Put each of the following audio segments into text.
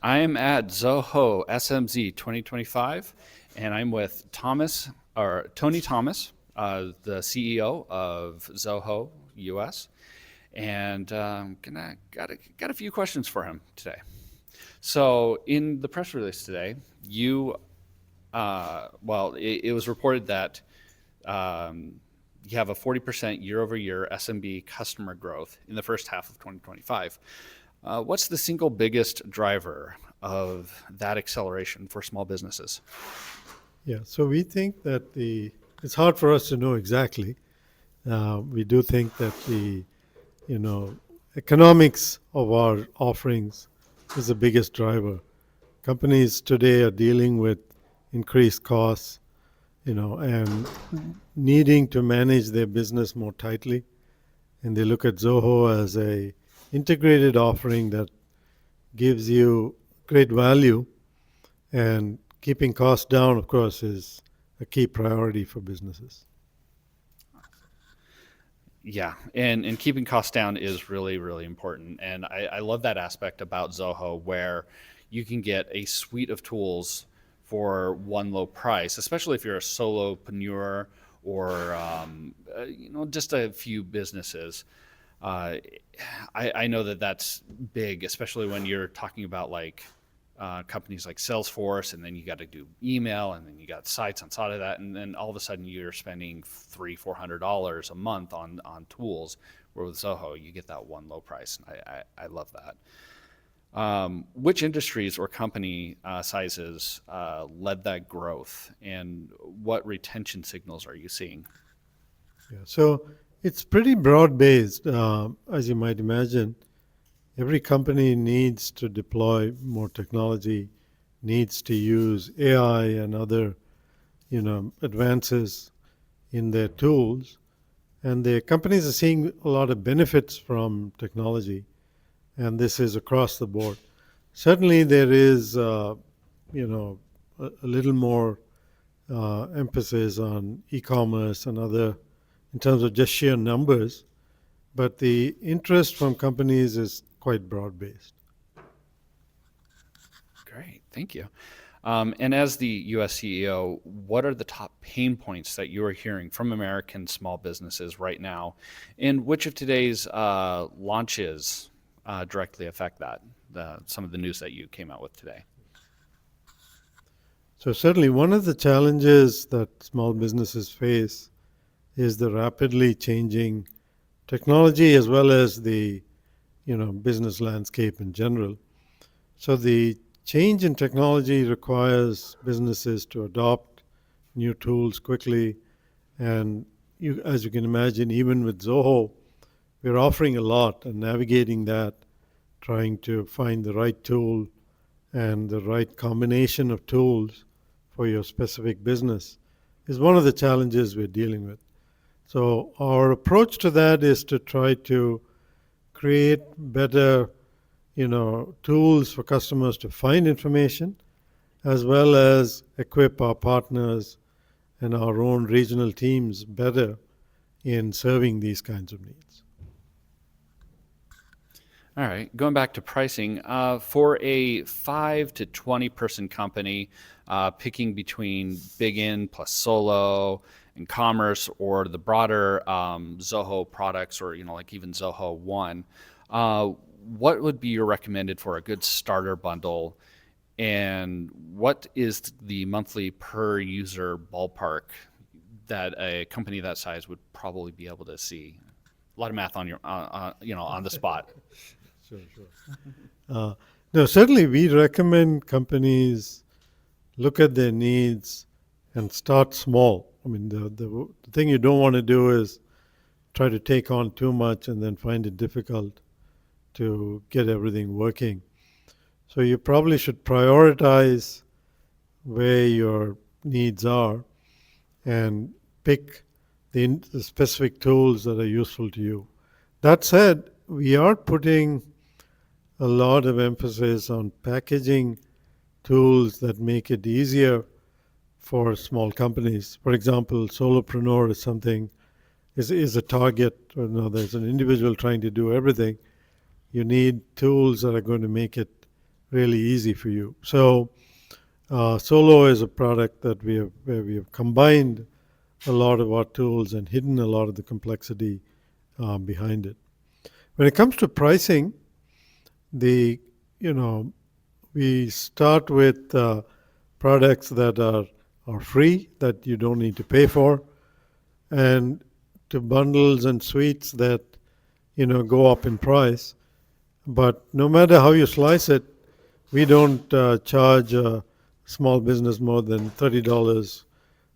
I am at Zoho SMZ 2025, and I'm with Tony Thomas, the CEO of Zoho US, and got a few questions for him today. So, in the press release today, it was reported that you have a 40% year-over-year SMB customer growth in the first half of 2025. What's the single biggest driver of that acceleration for small businesses? Yeah, so we think that it's hard for us to know exactly. We do think that the economics of our offerings is the biggest driver. Companies today are dealing with increased costs, and needing to manage their business more tightly. And they look at Zoho as a integrated offering that gives you great value, and keeping costs down, of course, is a key priority for businesses. Yeah, and keeping costs down is really, really important. And I love that aspect about Zoho where you can get a suite of tools for one low price, especially if you're a solopreneur or just a few businesses. I know that that's big, especially when you're talking about like companies like Salesforce, and then you got to do email, and then you got sites on top of that, and then all of a sudden you're spending $300-400 a month on tools. Where with Zoho, you get that one low price. I love that. Which industries or company sizes led that growth, and what retention signals are you seeing? Yeah, so it's pretty broad-based, as you might imagine. Every company needs to deploy more technology, needs to use AI and other, advances in their tools, and the companies are seeing a lot of benefits from technology, and this is across the board. Certainly, there is, a little more emphasis on e-commerce and other, in terms of just sheer numbers, but the interest from companies is quite broad-based. Great, thank you. And as the US CEO, what are the top pain points that you are hearing from American small businesses right now? And which of today's launches directly affect that? Some of the news that you came out with today. So certainly one of the challenges that small businesses face is the rapidly changing technology as well as the business landscape in general. So the change in technology requires businesses to adopt new tools quickly. And as you can imagine, even with Zoho, we're offering a lot and navigating that, trying to find the right tool and the right combination of tools for your specific business is one of the challenges we're dealing with. So our approach to that is to try to create better, tools for customers to find information, as well as equip our partners and our own regional teams better in serving these kinds of needs. All right, going back to pricing, for a 5 to 20 person company, picking between Bigin plus Solo and Commerce or the broader Zoho products, or like even Zoho One, what would be your recommended for a good starter bundle, and what is the monthly per user ballpark that a company that size would probably be able to see? A lot of math on your on the spot. Sure. No, certainly we recommend companies look at their needs and start small. I mean, the thing you don't want to do is try to take on too much and then find it difficult to get everything working. So you probably should prioritize where your needs are and pick the specific tools that are useful to you. That said, we are putting a lot of emphasis on packaging tools that make it easier for small companies. For example, solopreneur is a target. There's an individual trying to do everything. You need tools that are going to make it really easy for you. So Solo is a product that where we have combined a lot of our tools and hidden a lot of the complexity behind it. When it comes to pricing, the you know we start with products that are free, that you don't need to pay for, and to bundles and suites that go up in price. But no matter how you slice it, we don't charge a small business more than $30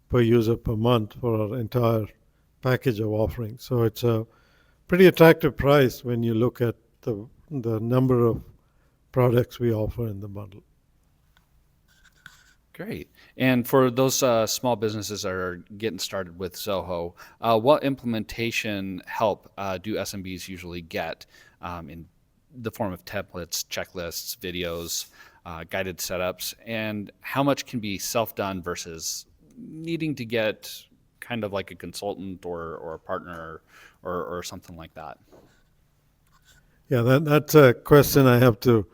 per user per month for our entire package of offerings. So it's a pretty attractive price when you look at the number of products we offer in the bundle. Great. And for those small businesses that are getting started with Zoho, what implementation help do SMBs usually get in the form of templates, checklists, videos, guided setups, and how much can be self-done versus needing to get kind of like a consultant or a partner or something like that? Yeah, that's a question I have to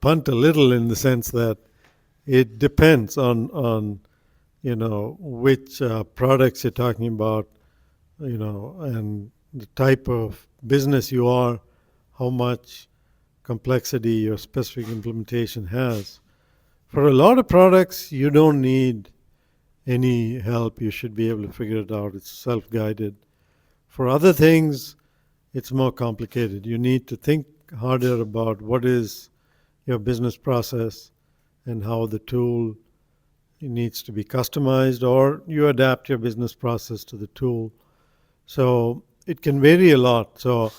punt a little, in the sense that it depends on which products you're talking about, and the type of business you are, how much complexity your specific implementation has. For a lot of products, you don't need any help. You should be able to figure it out. It's self-guided. For other things, it's more complicated. You need to think harder about what is your business process and how the tool needs to be customized, or you adapt your business process to the tool. So it can vary a lot. So,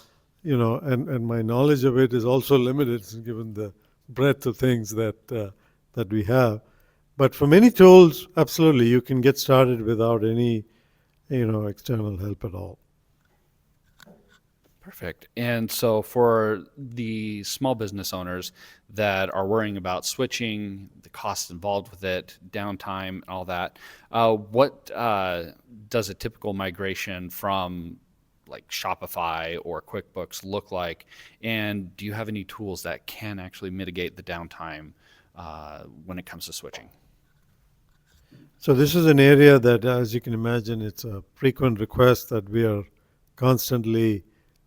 and my knowledge of it is also limited given the breadth of things that we have. But for many tools, absolutely, you can get started without any, external help at all. Perfect. And so for the small business owners that are worrying about switching, the costs involved with it, downtime, all that, what does a typical migration from like Shopify or QuickBooks look like? And do you have any tools that can actually mitigate the downtime when it comes to switching? So this is an area that, as you can imagine, it's a frequent request that we are constantly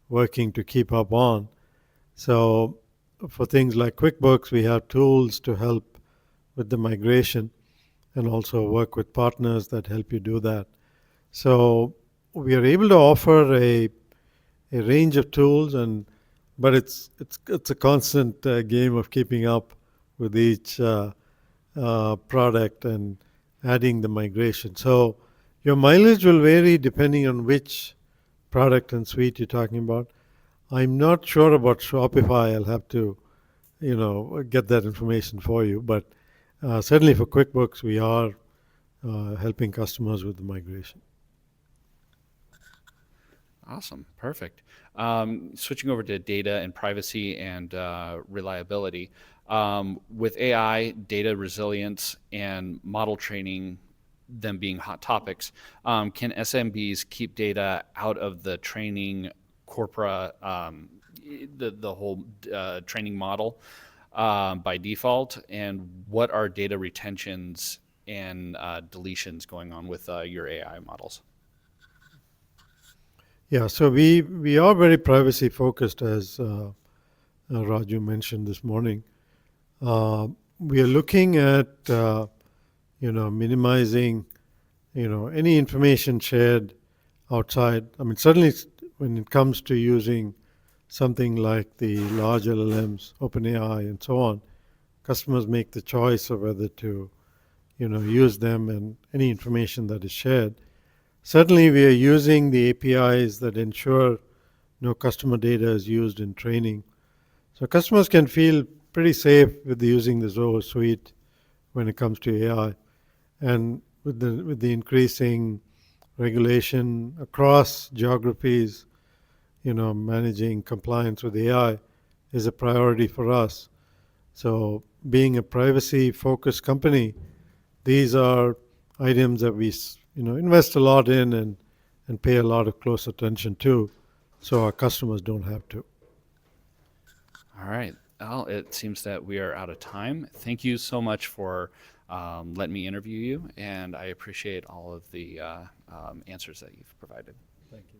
working to keep up on. So for things like QuickBooks, we have tools to help with the migration, and also work with partners that help you do that. So we are able to offer a range of tools, but it's a constant game of keeping up with each product and adding the migration. So your mileage will vary depending on which product and suite you're talking about. I'm not sure about Shopify. I'll have to, get that information for you. But certainly for QuickBooks, we are helping customers with the migration. Awesome. Perfect. Switching over to data and privacy and reliability. With AI, data resilience, and model training, them being hot topics, can SMBs keep data out of the training corpora, the whole training model by default? And what are data retentions and deletions going on with your AI models? Yeah, so we are very privacy focused, as Raju mentioned this morning. We are looking at minimizing any information shared outside. I mean, certainly when it comes to using something like the large LLMs, OpenAI, and so on, customers make the choice of whether to use them, and any information that is shared. Certainly, we are using the APIs that ensure no customer data is used in training. So customers can feel pretty safe with using the Zoho suite when it comes to AI. And with the increasing regulation across geographies, managing compliance with AI is a priority for us. So being a privacy-focused company, these are items that we invest a lot in and pay a lot of close attention to, so our customers don't have to. All right. Well, it seems that we are out of time. Thank you so much for letting me interview you, and I appreciate all of the answers that you've provided. Thank you.